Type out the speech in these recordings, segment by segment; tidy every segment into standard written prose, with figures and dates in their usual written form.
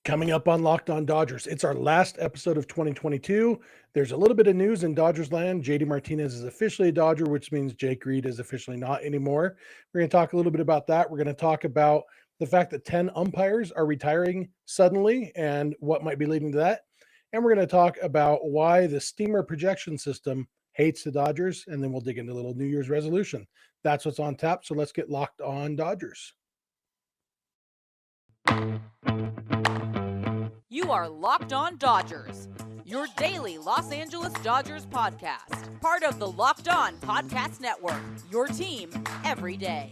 Coming up on Locked On Dodgers, it's our last episode of 2022. There's a little bit of news in Dodgers land. JD Martinez is officially a Dodger, which means Jake Reed is officially not anymore. We're going to talk a little bit about that. We're going to talk about the fact that 10 umpires are retiring suddenly and what might be leading to that. And we're going to talk about why the steamer projection system hates the Dodgers, and then we'll dig into a little New Year's resolution. That's what's on tap, so let's get Locked On Dodgers. You are Locked On Dodgers, your daily Los Angeles Dodgers podcast. Part of the Locked On Podcast Network, your team every day.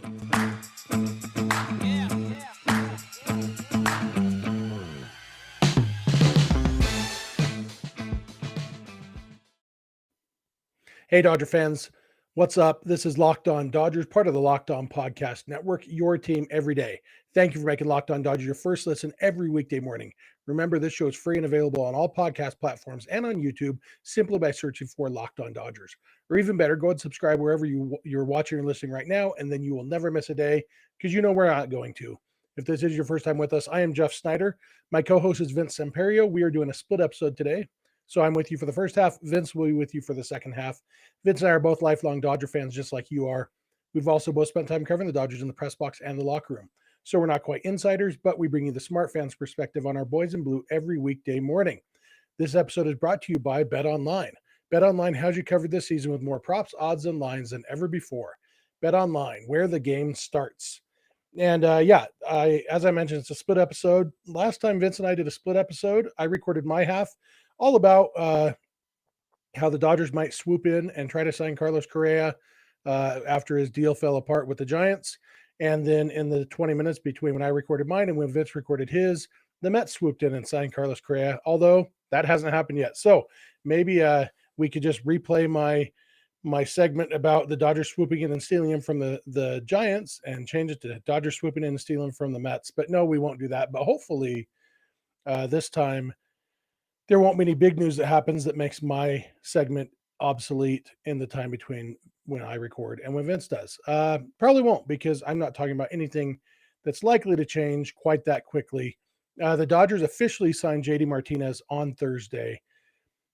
Hey, Dodger fans. What's up? This is Locked On Dodgers, part of the Locked On Podcast Network, your team every day. Thank you for making Locked On Dodgers your first listen every weekday morning. Remember, this show is free and available on all podcast platforms and on YouTube simply by searching for Locked On Dodgers. Or even better, go and subscribe wherever you're watching or listening right now, and then you will never miss a day because you know we're not going to. If this is your first time with us, I am Jeff Snider. My co-host is Vince Samperio. We are doing a split episode today. So I'm with you for the first half. Vince will be with you for the second half. Vince and I are both lifelong Dodger fans, just like you are. We've also both spent time covering the Dodgers in the press box and the locker room. So we're not quite insiders, but we bring you the smart fans perspective on our boys in blue every weekday morning. This episode is brought to you by BetOnline. BetOnline has you covered this season with more props, odds, and lines than ever before. BetOnline, where the game starts. And as I mentioned, it's a split episode. Last time Vince and I did a split episode, I recorded my half, all about how the Dodgers might swoop in and try to sign Carlos Correa after his deal fell apart with the Giants. And then in the 20 minutes between when I recorded mine and when Vince recorded his, the Mets swooped in and signed Carlos Correa, although that hasn't happened yet. So maybe we could just replay my segment about the Dodgers swooping in and stealing him from the Giants and change it to Dodgers swooping in and stealing from the Mets. But no, we won't do that. But hopefully this time there won't be any big news that happens that makes my segment obsolete in the time between when I record and when Vince does. Probably won't, because I'm not talking about anything that's likely to change quite that quickly. The Dodgers officially signed JD Martinez on Thursday.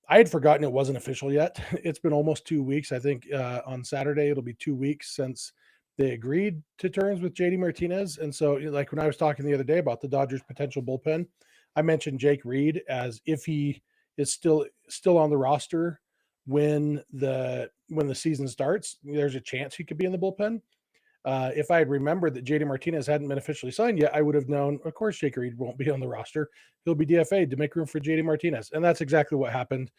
I had forgotten it wasn't official yet. It's been almost 2 weeks. I think on Saturday it'll be 2 weeks since they agreed to terms with JD Martinez. And so, like when I was talking the other day about the Dodgers' potential bullpen, I mentioned Jake Reed as if he is still on the roster when the season starts, there's a chance he could be in the bullpen. If I had remembered that JD Martinez hadn't been officially signed yet, I would have known, of course, Jake Reed won't be on the roster. He'll be DFA'd to make room for JD Martinez. And that's exactly what happened.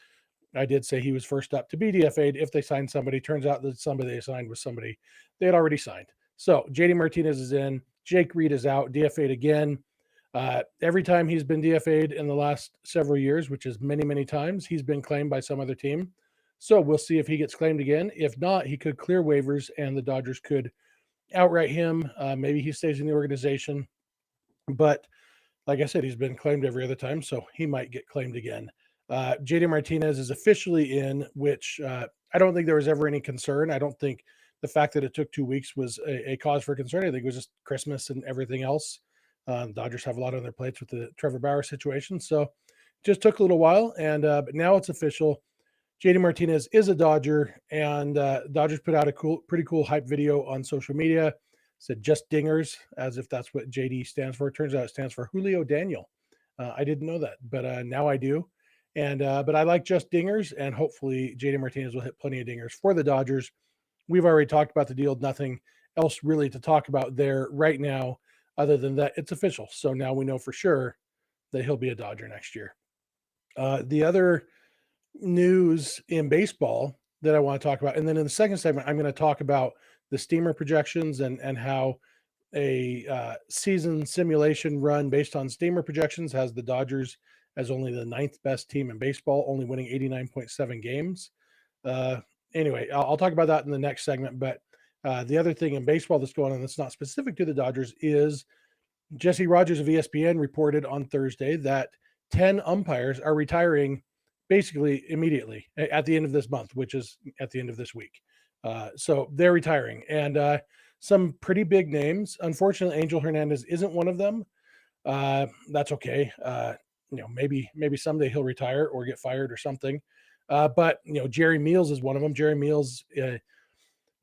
I did say he was first up to be DFA'd if they signed somebody. Turns out that somebody they signed was somebody they had already signed. So JD Martinez is in. Jake Reed is out, DFA'd again. Every time he's been DFA'd in the last several years, which is many, many times, he's been claimed by some other team. So we'll see if he gets claimed again. If not, he could clear waivers and the Dodgers could outright him. Maybe he stays in the organization. But like I said, he's been claimed every other time, so he might get claimed again. JD Martinez is officially in, which I don't think there was ever any concern. I don't think the fact that it took 2 weeks was a cause for concern. I think it was just Christmas and everything else. Dodgers have a lot on their plates with the Trevor Bauer situation. So it just took a little while, and but now it's official. JD Martinez is a Dodger, and Dodgers put out a pretty cool hype video on social media. Said just dingers, as if that's what JD stands for. It turns out it stands for Julio Daniel. I didn't know that, but now I do. And but I like just dingers, and hopefully JD Martinez will hit plenty of dingers for the Dodgers. We've already talked about the deal. Nothing else really to talk about there right now, other than that it's official. So now we know for sure that he'll be a Dodger next year. The other news in baseball that I want to talk about, and then in the second segment, I'm going to talk about the steamer projections and how a season simulation run based on steamer projections has the Dodgers as only the 9th best team in baseball, only winning 89.7 games. Anyway, I'll talk about that in the next segment. But the other thing in baseball that's going on that's not specific to the Dodgers is Jesse Rogers of ESPN reported on Thursday that 10 umpires are retiring basically immediately at the end of this month, which is at the end of this week. So they're retiring. And some pretty big names. Unfortunately, Angel Hernandez isn't one of them. That's okay. Maybe someday he'll retire or get fired or something. But Jerry Meals is one of them. Jerry Meals,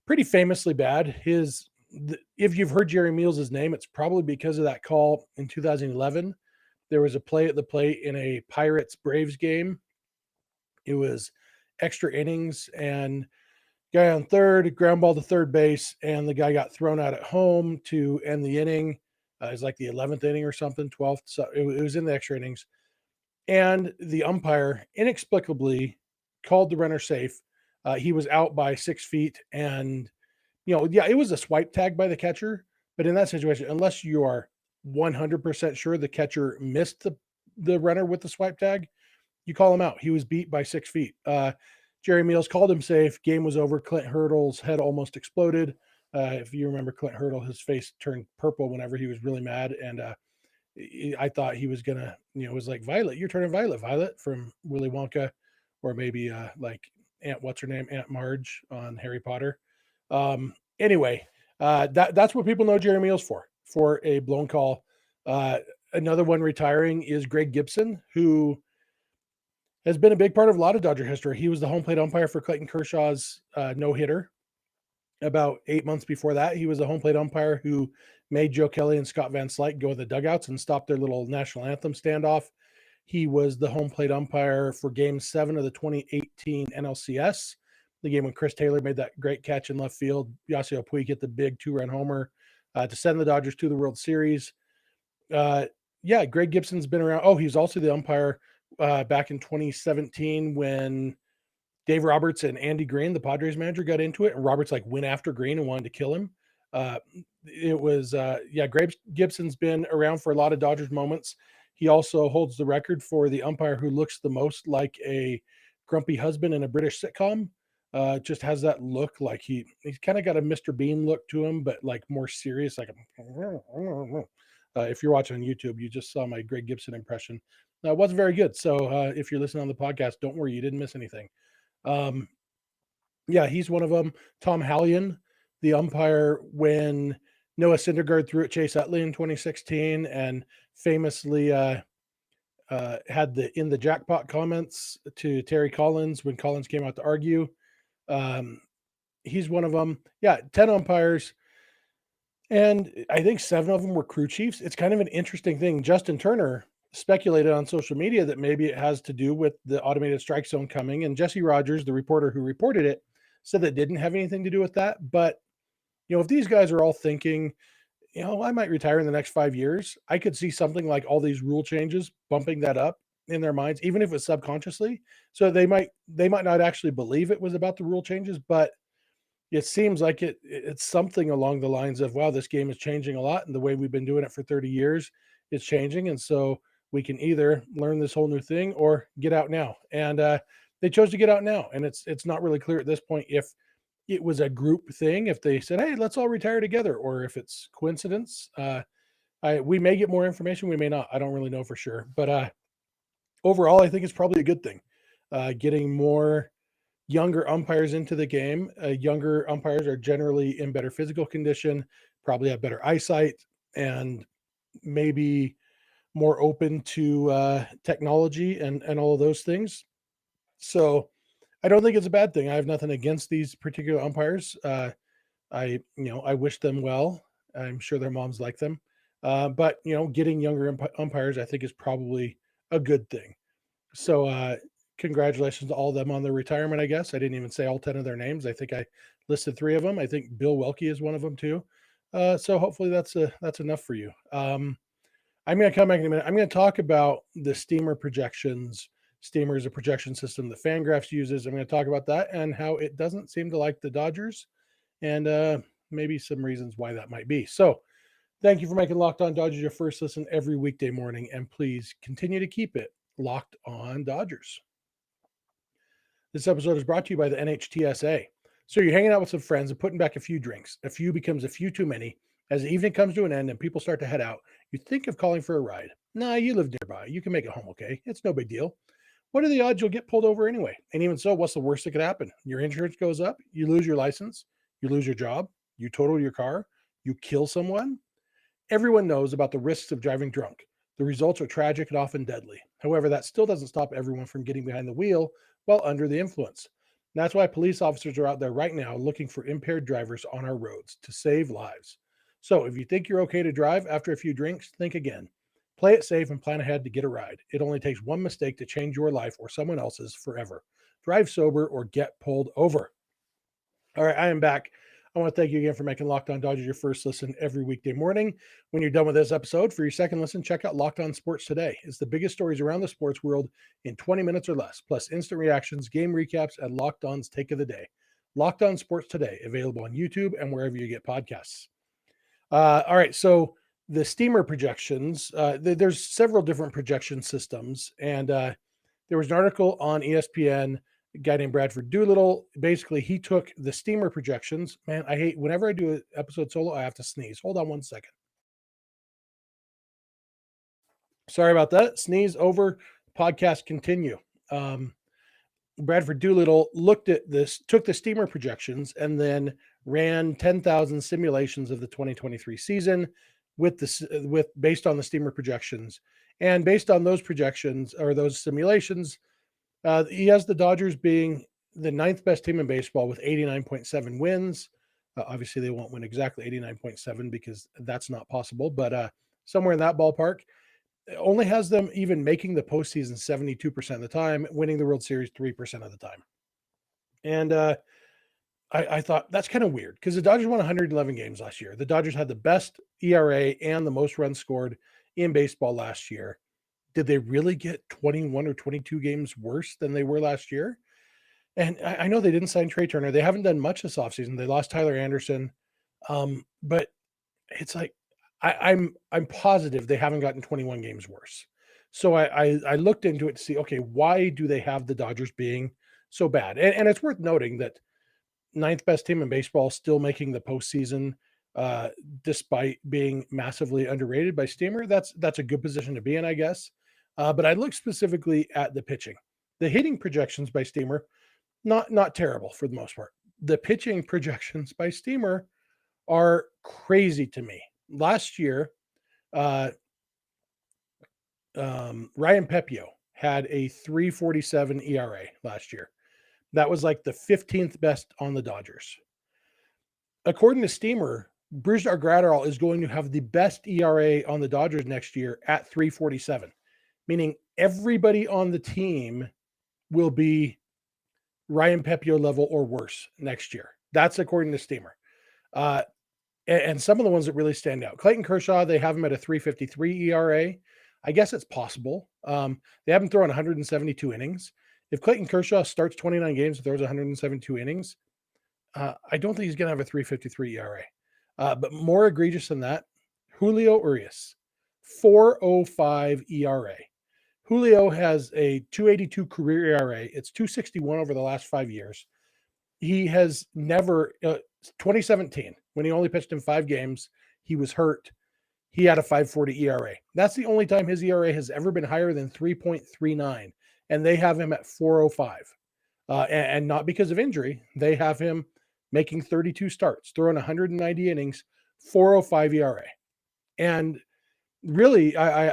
pretty famously bad. If you've heard Jerry Meals' name, it's probably because of that call in 2011. There was a play at the plate in a Pirates Braves game. It was extra innings, and guy on third, ground ball to third base, and the guy got thrown out at home to end the inning. It was like the 11th inning or something, 12th. So it was in the extra innings. And the umpire inexplicably called the runner safe. He was out by 6 feet. And, yeah, it was a swipe tag by the catcher. But in that situation, unless you are 100% sure the catcher missed the runner with the swipe tag, you call him out. He was beat by 6 feet. Jerry Meals called him safe. Game was over. Clint Hurdle's head almost exploded. If you remember Clint Hurdle, his face turned purple whenever he was really mad. And I thought he was gonna, it was like Violet, you're turning Violet, Violet from Willy Wonka, or maybe like what's her name, Aunt Marge on Harry Potter. Anyway, that's what people know Jerry Meals for a blown call. Another one retiring is Greg Gibson, who has been a big part of a lot of Dodger history. He was the home plate umpire for Clayton Kershaw's no hitter. About 8 months before that, he was the home plate umpire who made Joe Kelly and Scott Van Slyke go in the dugouts and stop their little national anthem standoff. He was the home plate umpire for Game 7 of the 2018 NLCS, the game when Chris Taylor made that great catch in left field. Yasiel Puig hit the big 2-run homer to send the Dodgers to the World Series. Yeah, Greg Gibson's been around. Oh, he's also the umpire back in 2017 when Dave Roberts and Andy Green, the Padres manager, got into it, and Roberts went after Green and wanted to kill him. Greg Gibson's been around for a lot of Dodgers moments. He also holds the record for the umpire who looks the most like a grumpy husband in a British sitcom. Just has that look like he's kind of got a Mr. Bean look to him, but more serious. If you're watching on YouTube, you just saw my Greg Gibson impression. It wasn't very good. So if you're listening on the podcast, don't worry, you didn't miss anything. Yeah, he's one of them. Tom Hallion, the umpire when Noah Syndergaard threw at Chase Utley in 2016, and famously had the in the jackpot comments to Terry Collins when Collins came out to argue. He's one of them. Yeah, 10 umpires, and I think 7 of them were crew chiefs. It's kind of an interesting thing. Justin Turner speculated on social media that maybe it has to do with the automated strike zone coming. And Jesse Rogers, the reporter who reported it, said that didn't have anything to do with that. But, if these guys are all thinking, I might retire in the next 5 years, I could see something like all these rule changes bumping that up in their minds, even if it's subconsciously. So they might not actually believe it was about the rule changes, but it seems like it's something along the lines of, wow, this game is changing a lot, and the way we've been doing it for 30 years is changing. And so we can either learn this whole new thing or get out now. And they chose to get out now. And it's not really clear at this point if it was a group thing, if they said, hey, let's all retire together, or if it's coincidence. We may get more information. We may not. I don't really know for sure. But overall, I think it's probably a good thing. Getting more younger umpires into the game. Younger umpires are generally in better physical condition, probably have better eyesight, and maybe more open to technology and all of those things. So I don't think it's a bad thing. I have nothing against these particular umpires. I wish them well. I'm sure their moms like them. But getting younger umpires, I think, is probably a good thing. So congratulations to all of them on their retirement, I guess. I didn't even say all 10 of their names. I think I listed 3 of them. I think Bill Welke is one of them too. So hopefully that's enough for you. I'm going to come back in a minute. I'm going to talk about the Steamer projections. Steamer is a projection system that Fangraphs uses. I'm going to talk about that and how it doesn't seem to like the Dodgers, and maybe some reasons why that might be. So thank you for making Locked On Dodgers your first listen every weekday morning, and please continue to keep it Locked On Dodgers. This episode is brought to you by the NHTSA. So you're hanging out with some friends and putting back a few drinks. A few becomes a few too many. As the evening comes to an end and people start to head out, you think of calling for a ride. Nah, you live nearby. You can make it home okay. It's no big deal. What are the odds you'll get pulled over anyway? And even so, what's the worst that could happen? Your insurance goes up, you lose your license, you lose your job, you total your car, you kill someone. Everyone knows about the risks of driving drunk. The results are tragic and often deadly. However, that still doesn't stop everyone from getting behind the wheel while under the influence. That's why police officers are out there right now looking for impaired drivers on our roads to save lives. So if you think you're okay to drive after a few drinks, think again. Play it safe and plan ahead to get a ride. It only takes one mistake to change your life or someone else's forever. Drive sober or get pulled over. All right, I am back. I want to thank you again for making Locked On Dodgers your first listen every weekday morning. When you're done with this episode, for your second listen, check out Locked On Sports Today. It's the biggest stories around the sports world in 20 minutes or less, plus instant reactions, game recaps, and Locked On's take of the day. Locked On Sports Today, available on YouTube and wherever you get podcasts. All right, so the steamer projections, there's several different projection systems, and there was an article on ESPN, a guy named Bradford Doolittle. Basically, he took the steamer projections. Man, I hate whenever I do an episode solo, I have to sneeze. Hold on one second. Sorry about that. Sneeze over. Podcast continue. Bradford Doolittle looked at this, took the steamer projections, and then ran 10,000 simulations of the 2023 season with based on the steamer projections. And based on those projections or those simulations, he has the Dodgers being the ninth best team in baseball with 89.7 wins. Obviously, they won't win exactly 89.7 because that's not possible, but somewhere in that ballpark. It only has them even making the postseason 72% of the time, winning the World Series 3% of the time. And I thought that's kind of weird because the Dodgers won 111 games last year. The Dodgers had the best ERA and the most runs scored in baseball last year. Did they really get 21 or 22 games worse than they were last year? And I know they didn't sign Trey Turner. They haven't done much this offseason. They lost Tyler Anderson. But it's like I'm positive they haven't gotten 21 games worse. So I looked into it to see, okay, why do they have the Dodgers being so bad? And it's worth noting that ninth best team in baseball still making the postseason, despite being massively underrated by Steamer. That's a good position to be in, I guess. But I looked specifically at the pitching. The hitting projections by Steamer, not terrible for the most part. The pitching projections by Steamer are crazy to me. Last year, Ryan Pepio had a 3.47 ERA last year. That was like the 15th best on the Dodgers. According to Steamer, Brusdar Graterol is going to have the best ERA on the Dodgers next year at 3.47, meaning everybody on the team will be Ryan Pepio level or worse next year. That's according to Steamer. And some of the ones that really stand out. Clayton Kershaw, they have him at a 3.53 ERA. I guess it's possible. They haven't thrown 172 innings. If Clayton Kershaw starts 29 games and throws 172 innings, I don't think he's going to have a 3.53 ERA. But more egregious than that, Julio Urias, 4.05 ERA. Julio has a 2.82 career ERA. It's 2.61 over the last 5 years. He has never, 2017, when he only pitched in 5 games, he was hurt. He had a 5.40 ERA. That's the only time his ERA has ever been higher than 3.39, and they have him at 4.05. And not because of injury. They have him making 32 starts, throwing 190 innings, 4.05 ERA. And really,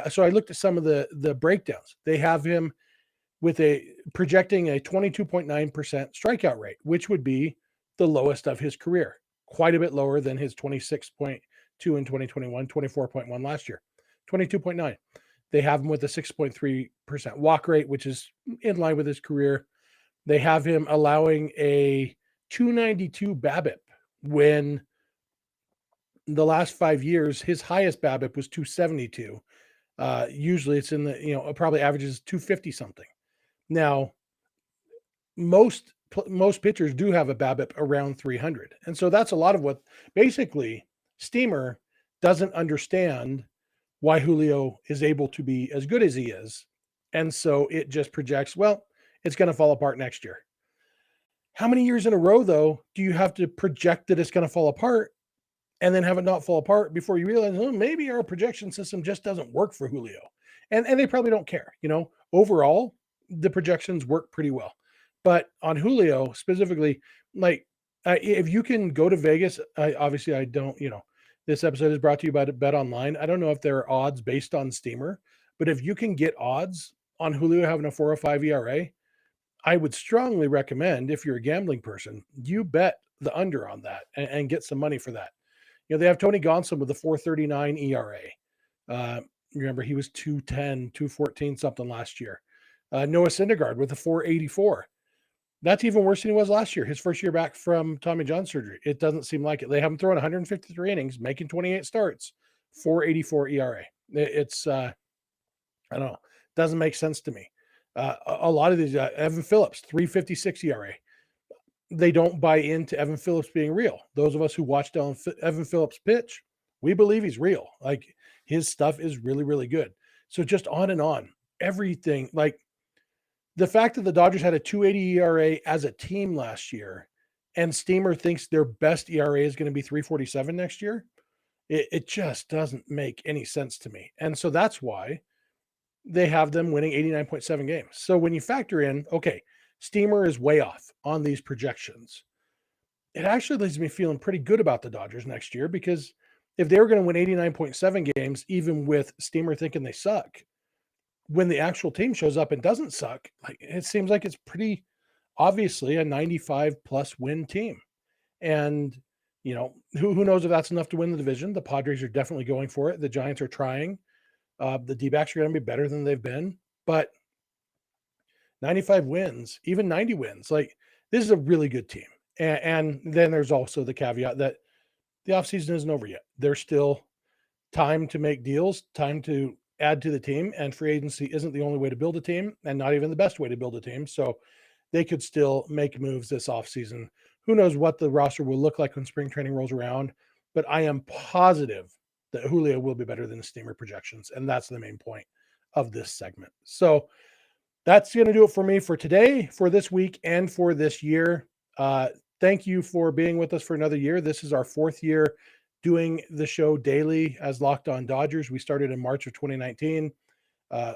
so I looked at some of the breakdowns. They have him with projecting a 22.9% strikeout rate, which would be the lowest of his career, quite a bit lower than his 26.2 in 2021, 24.1 last year, 22.9. They have him with a 6.3% walk rate, which is in line with his career. They have him allowing a 292 BABIP when the last 5 years, his highest BABIP was 272. Usually it's in the, probably averages 250 something. Now, most pitchers do have a BABIP around 300. And so that's a lot of what basically Steamer doesn't understand why Julio is able to be as good as he is. And so it just projects, well, it's going to fall apart next year. How many years in a row, though, do you have to project that it's going to fall apart and then have it not fall apart before you realize, maybe our projection system just doesn't work for Julio? And they probably don't care. Overall, the projections work pretty well. But on Julio specifically, if you can go to Vegas, I don't, this episode is brought to you by BetOnline. I don't know if there are odds based on Steamer, But if you can get odds on Julio having a 4.05 ERA, I would strongly recommend, if you're a gambling person, you bet the under on that and get some money for that. They have Tony Gonsolin with a 4.39 ERA. Uh, Remember, he was 2.10, 2.14 something last year. Noah Syndergaard with a 4.84. That's even worse than he was last year, his first year back from Tommy John surgery. It doesn't seem like it. They have him throwing 153 innings, making 28 starts, 4.84 ERA. It's, I don't know, doesn't make sense to me. A lot of these, Evan Phillips, 3.56 ERA. They don't buy into Evan Phillips being real. Those of us who watched Evan Phillips pitch, we believe he's real. Like, his stuff is really, really good. So just on and on, everything. Like, the fact that the Dodgers had a 2.80 ERA as a team last year, and Steamer thinks their best ERA is going to be 3.47 next year, it just doesn't make any sense to me. And so that's why they have them winning 89.7 games. So when you factor in, okay, Steamer is way off on these projections, it actually leaves me feeling pretty good about the Dodgers next year, because if they were going to win 89.7 games, even with Steamer thinking they suck, when the actual team shows up and doesn't suck, like, it seems like it's pretty obviously a 95 plus win team. And, who knows if that's enough to win the division. The Padres are definitely going for it. The Giants are trying. The D-backs are going to be better than they've been, but 95 wins, even 90 wins, like, this is a really good team. And then there's also the caveat that the offseason isn't over yet. There's still time to make deals, time to add to the team, and free agency isn't the only way to build a team, and not even the best way to build a team. So they could still make moves this offseason. Who knows what the roster will look like when spring training rolls around, but I am positive that Julio will be better than the Steamer projections, and that's the main point of this segment. So that's going to do it for me for today, for this week, and for this year. Thank you for being with us for another year. This is our 4th year doing the show daily as Locked On Dodgers. We started in March of 2019.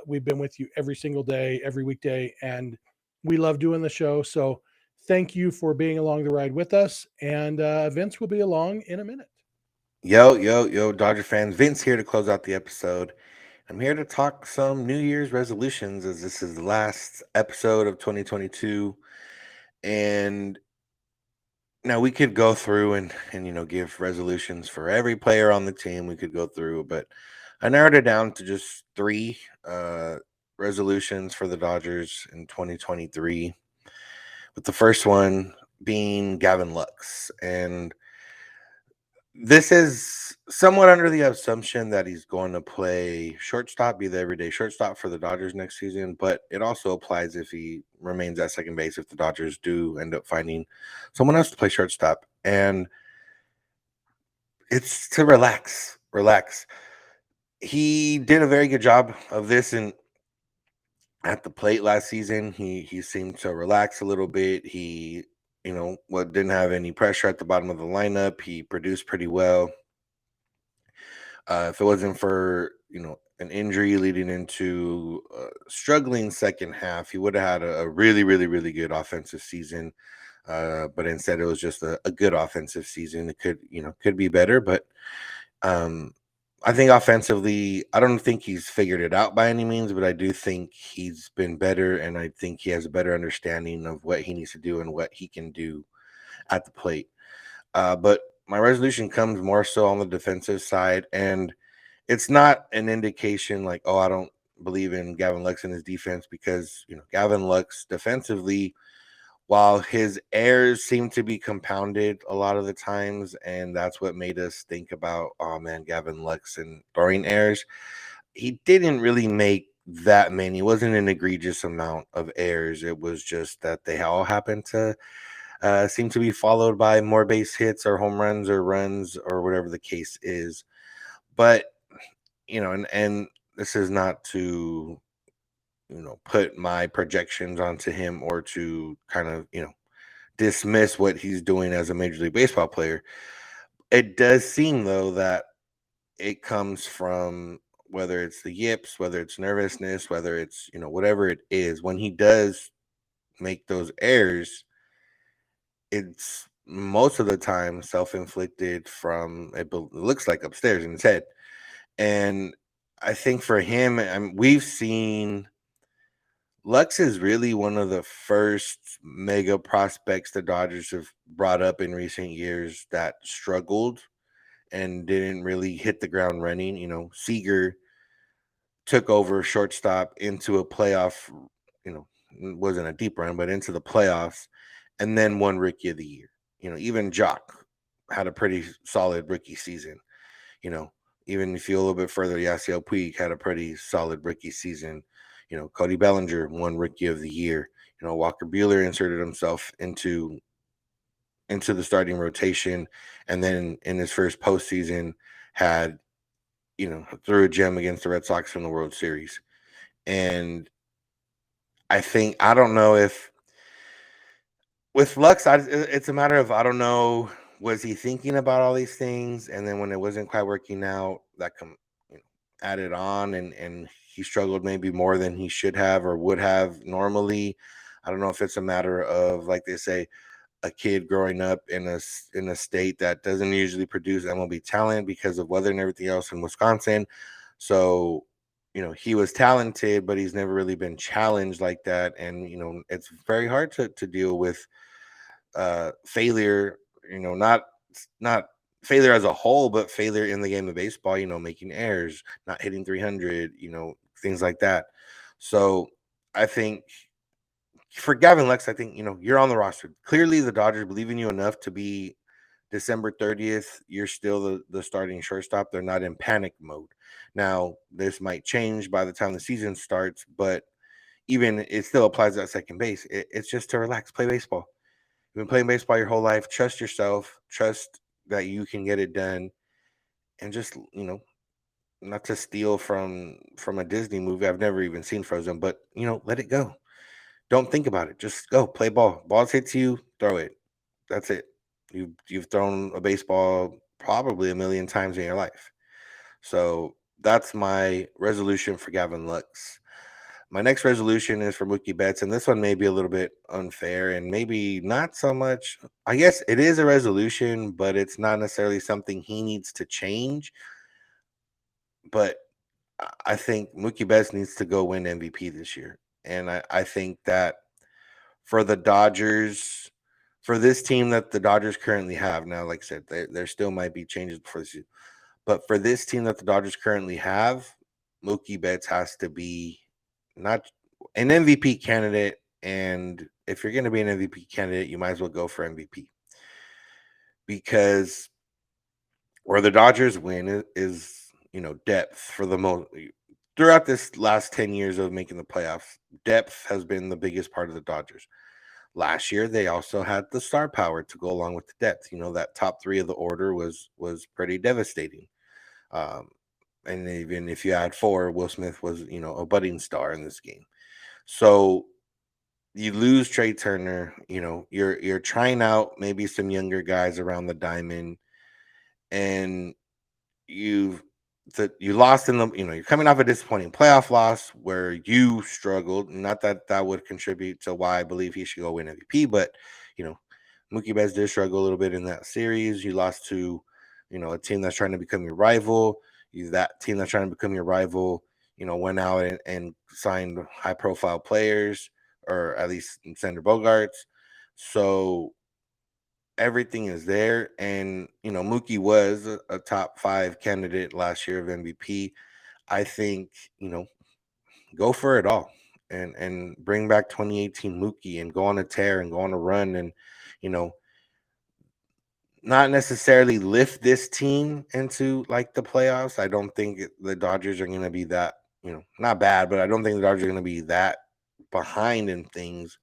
We've been with you every single day, every weekday, and we love doing the show. So thank you for being along the ride with us. And Vince will be along in a minute. Yo, Dodger fans. Vince here to close out the episode. I'm here to talk some New Year's resolutions, as this is the last episode of 2022. And now we could go through and give resolutions for every player on the team. We could go through, but I narrowed it down to just 3 resolutions for the Dodgers in 2023. With the first one being Gavin Lux. And this is somewhat under the assumption that he's going to play shortstop, be the everyday shortstop for the Dodgers next season. But it also applies if he remains at second base, if the Dodgers do end up finding someone else to play shortstop. And it's to relax. He did a very good job of this at the plate last season. He seemed to relax a little bit. He didn't have any pressure at the bottom of the lineup. He produced pretty well. If it wasn't for an injury leading into struggling second half, he would have had a really, really, really good offensive season. But instead, it was just a good offensive season. It could be better, but I think offensively, I don't think he's figured it out by any means, but I do think he's been better, and I think he has a better understanding of what he needs to do and what he can do at the plate. But my resolution comes more so on the defensive side, and it's not an indication like, oh, I don't believe in Gavin Lux and his defense, because Gavin Lux defensively, while his errors seem to be compounded a lot of the times, and that's what made us think about, oh man, Gavin Lux and throwing errors, he didn't really make that many. It wasn't an egregious amount of errors. It was just that they all happened to seem to be followed by more base hits or home runs or runs or whatever the case is. But and this is not to put my projections onto him or to kind of dismiss what he's doing as a Major League Baseball player. It does seem though that it comes from, whether it's the yips, whether it's nervousness, whether it's whatever it is, when he does make those errors, it's most of the time self-inflicted from, it looks like, upstairs in his head. And I think for him, we've seen Lux is really one of the first mega prospects the Dodgers have brought up in recent years that struggled and didn't really hit the ground running. Seager took over shortstop into a playoff, wasn't a deep run, but into the playoffs, and then won Rookie of the Year. Even Jock had a pretty solid rookie season. You know, Even if you a little bit further, Yasiel Puig had a pretty solid rookie season. Cody Bellinger won Rookie of the Year. Walker Buehler inserted himself into the starting rotation, and then in his first postseason had threw a gem against the Red Sox in the World Series. And I don't know if with Lux, it's a matter of I don't know, was he thinking about all these things, and then when it wasn't quite working out, that added on, and he struggled maybe more than he should have or would have normally. I don't know if it's a matter of, like they say, a kid growing up in a state that doesn't usually produce MLB talent because of weather and everything else in Wisconsin. So, he was talented, but he's never really been challenged like that. And, it's very hard to deal with failure, not failure as a whole, but failure in the game of baseball, making errors, not hitting 300, things like that. So I think for Gavin Lux, I think, you're on the roster. Clearly, the Dodgers believe in you enough to be December 30th. You're still the starting shortstop. They're not in panic mode. Now, this might change by the time the season starts, but even it still applies at second base. It's just to relax, play baseball. You've been playing baseball your whole life. Trust yourself. Trust that you can get it done. And just, not to steal from a Disney movie. I've never even seen Frozen, but let it go. Don't think about it. Just go play ball. Balls hits you, throw it. That's it. You've thrown a baseball probably a million times in your life. So that's my resolution for Gavin Lux. My next resolution is for Mookie Betts, and this one may be a little bit unfair and maybe not so much. I guess it is a resolution, but it's not necessarily something he needs to change. But I think Mookie Betts needs to go win MVP this year. And I think that for the Dodgers, for this team that the Dodgers currently have now, like I said, there still might be changes before the season. But for this team that the Dodgers currently have, Mookie Betts has to be not an MVP candidate. And if you're going to be an MVP candidate, you might as well go for MVP because where the Dodgers win is depth for the most throughout this last 10 years of making the playoffs. Depth has been the biggest part of the Dodgers. Last year, they also had the star power to go along with the depth. That top three of the order was pretty devastating. Um, and even if you add four, Will Smith was a budding star in this game. So you lose Trey Turner. You're trying out maybe some younger guys around the diamond, and you've you lost in the you're coming off a disappointing playoff loss where you struggled. Not that that would contribute to why I believe he should go win MVP, but you know Mookie Betts did struggle a little bit in that series. You lost to a team that's trying to become your rival. That team that's trying to become your rival went out and signed high profile players, or at least Sander Bogarts. So everything is there. And, Mookie was a top five candidate last year of MVP. I think, go for it all and bring back 2018 Mookie and go on a tear and go on a run and, you know, not necessarily lift this team into like the playoffs. I don't think the Dodgers are going to be that, not bad, but I don't think the Dodgers are going to be that behind in things,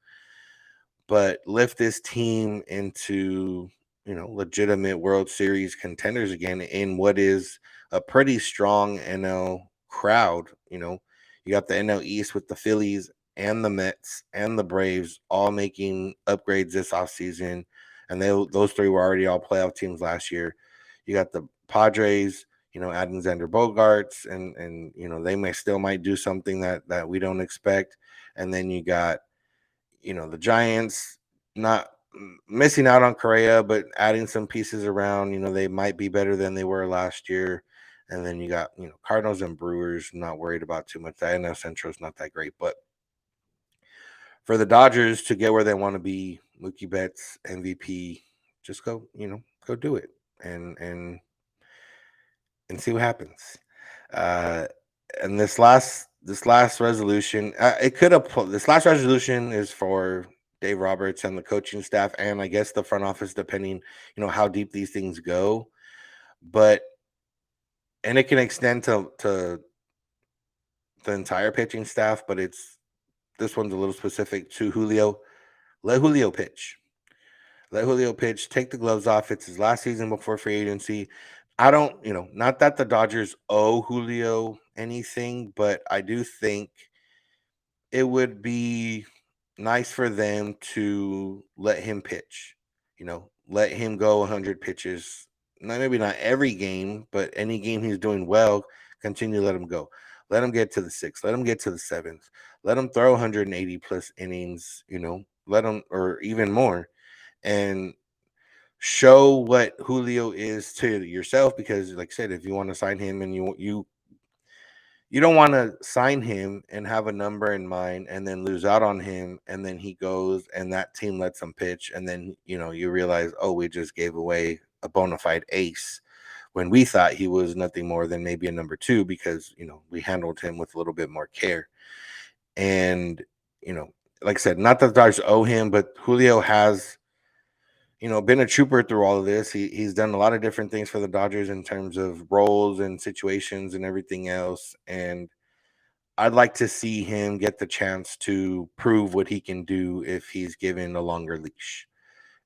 but lift this team into legitimate World Series contenders again in what is a pretty strong NL crowd. You got the NL East with the Phillies and the Mets and the Braves all making upgrades this offseason, and those three were already all playoff teams last year. You got the Padres, adding Xander Bogarts, and they might do something that we don't expect, and then you got the Giants not missing out on Correa, but adding some pieces around. They might be better than they were last year. And then you got, Cardinals and Brewers, not worried about too much. The NL Central is not that great. But for the Dodgers to get where they want to be, Mookie Betts, MVP, just go do it and see what happens. Uh, and this last resolution, it could have this last resolution is for Dave Roberts and the coaching staff, and I guess the front office, depending how deep these things go. But and it can extend to the entire pitching staff, but this one's a little specific to Julio. Let Julio pitch. Let Julio pitch. Take the gloves off. It's his last season before free agency. I don't, not that the Dodgers owe Julio anything, but I do think it would be nice for them to let him pitch. Let him go 100 pitches. Maybe not every game, but any game he's doing well, continue to let him go. Let him get to the sixth. Let him get to the seventh. Let him throw 180 plus innings. Let him, or even more, and show what Julio is to yourself. Because, like I said, if you want to sign him and you don't want to sign him and have a number in mind and then lose out on him, and then he goes and that team lets him pitch, and then you realize, oh, we just gave away a bona fide ace when we thought he was nothing more than maybe a number two, because we handled him with a little bit more care. And like I said, not that the Dodgers owe him, but Julio has been a trooper through all of this. He's done a lot of different things for the Dodgers in terms of roles and situations and everything else. And I'd like to see him get the chance to prove what he can do if he's given a longer leash.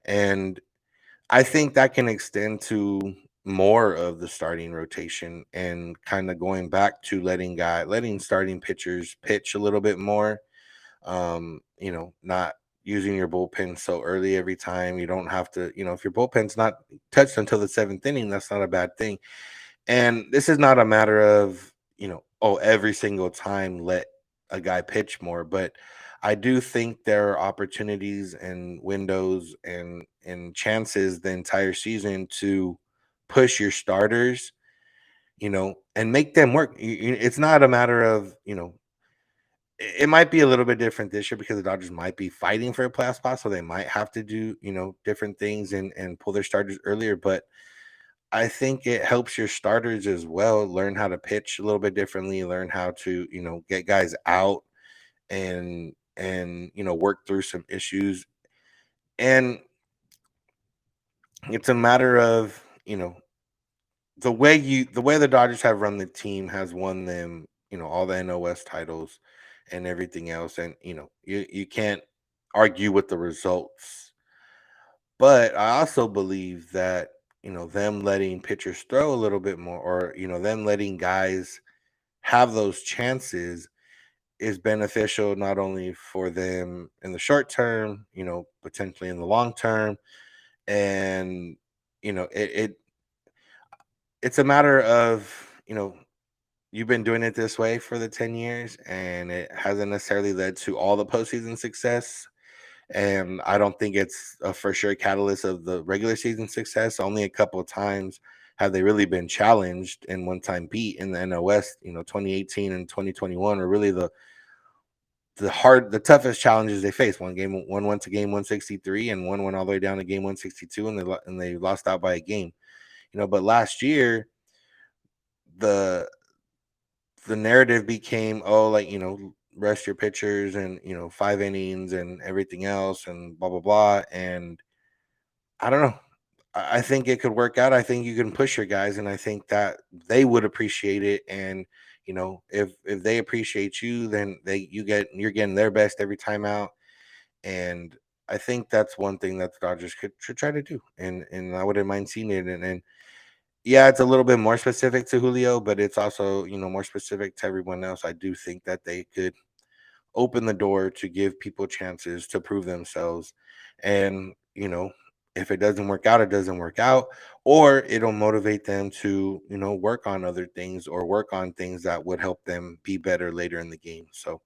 And I think that can extend to more of the starting rotation, and kind of going back to letting starting pitchers pitch a little bit more. Not using your bullpen so early every time. You don't have to, if your bullpen's not touched until the seventh inning, that's not a bad thing. And this is not a matter of, every single time let a guy pitch more, but I do think there are opportunities and windows and chances the entire season to push your starters, and make them work. It's not a matter of, it might be a little bit different this year because the Dodgers might be fighting for a playoff spot, so they might have to do, different things and pull their starters earlier. But I think it helps your starters as well learn how to pitch a little bit differently, learn how to, get guys out and work through some issues. And it's a matter of, the way the Dodgers have run the team has won them, all the NOS titles and everything else. And you can't argue with the results. But I also believe that, them letting pitchers throw a little bit more, or, them letting guys have those chances is beneficial not only for them in the short term, potentially in the long term. And, it's a matter of, you've been doing it this way for the 10 years, and it hasn't necessarily led to all the postseason success. And I don't think it's a for sure catalyst of the regular season success. Only a couple of times have they really been challenged and one time beat in the NOS. 2018 and 2021 are really the toughest challenges they faced. One went to game 163, and one went all the way down to game 162, and they lost out by a game. But last year, the the narrative became, oh, like, rest your pitchers and, 5 innings and everything else and blah blah blah. And I don't know. I think it could work out. I think you can push your guys, and I think that they would appreciate it. And if they appreciate you, then you're getting their best every time out. And I think that's one thing that the Dodgers should try to do. And I wouldn't mind seeing it. And yeah, it's a little bit more specific to Julio, but it's also, more specific to everyone else. I do think that they could open the door to give people chances to prove themselves. And, if it doesn't work out, it doesn't work out, or it'll motivate them to, work on other things or work on things that would help them be better later in the game. So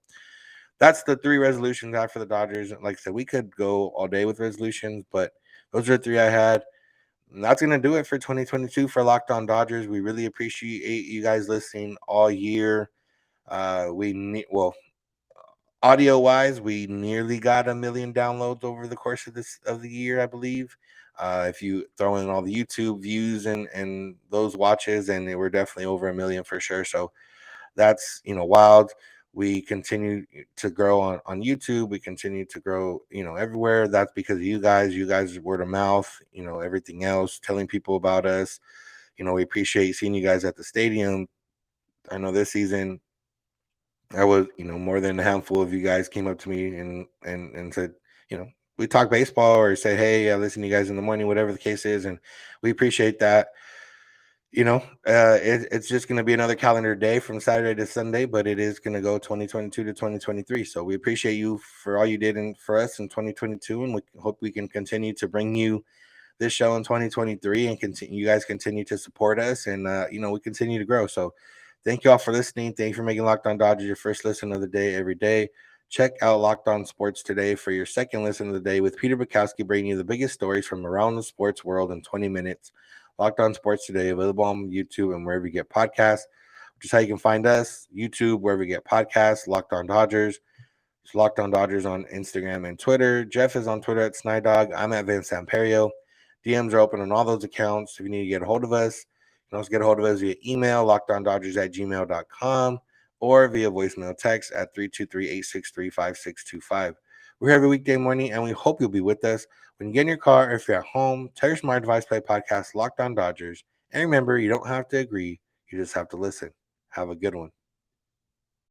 that's the three resolutions I have for the Dodgers. Like I said, we could go all day with resolutions, but those are the three I had. And that's going to do it for 2022 for Locked On Dodgers. We really appreciate you guys listening all year. Well, audio wise, we nearly got 1 million downloads over the course of the year, I believe. If you throw in all the YouTube views and those watches, and they were definitely over 1 million for sure. So that's wild. We continue to grow on YouTube. We continue to grow everywhere. That's because of you guys word of mouth, everything else, telling people about us. We appreciate seeing you guys at the stadium. I know this season I was, more than a handful of you guys came up to me and said, we talk baseball or say, hey, I listen to you guys in the morning, whatever the case is, and we appreciate that. It's just going to be another calendar day from Saturday to Sunday, but it is going to go 2022 to 2023. So we appreciate you for all you did for us in 2022, and we hope we can continue to bring you this show in 2023 and continue. You guys continue to support us, and we continue to grow. So thank you all for listening. Thank you for making Locked On Dodgers your first listen of the day every day. Check out Locked On Sports today for your second listen of the day with Peter Bukowski, bringing you the biggest stories from around the sports world in 20 minutes. Locked On Sports today, available on YouTube and wherever you get podcasts, which is how you can find us. YouTube, wherever you get podcasts, Locked On Dodgers. It's Locked On Dodgers on Instagram and Twitter. Jeff is on Twitter at Snydog. I'm at Samperio. DMs are open on all those accounts. If you need to get a hold of us, you can also get a hold of us via email, lockedondodgers@gmail.com, or via voicemail text at 323-863-5625. We're here every weekday morning, and we hope you'll be with us. When you get in your car, or if you're at home, tell your smart device play podcast Locked On Dodgers. And remember, you don't have to agree, you just have to listen. Have a good one.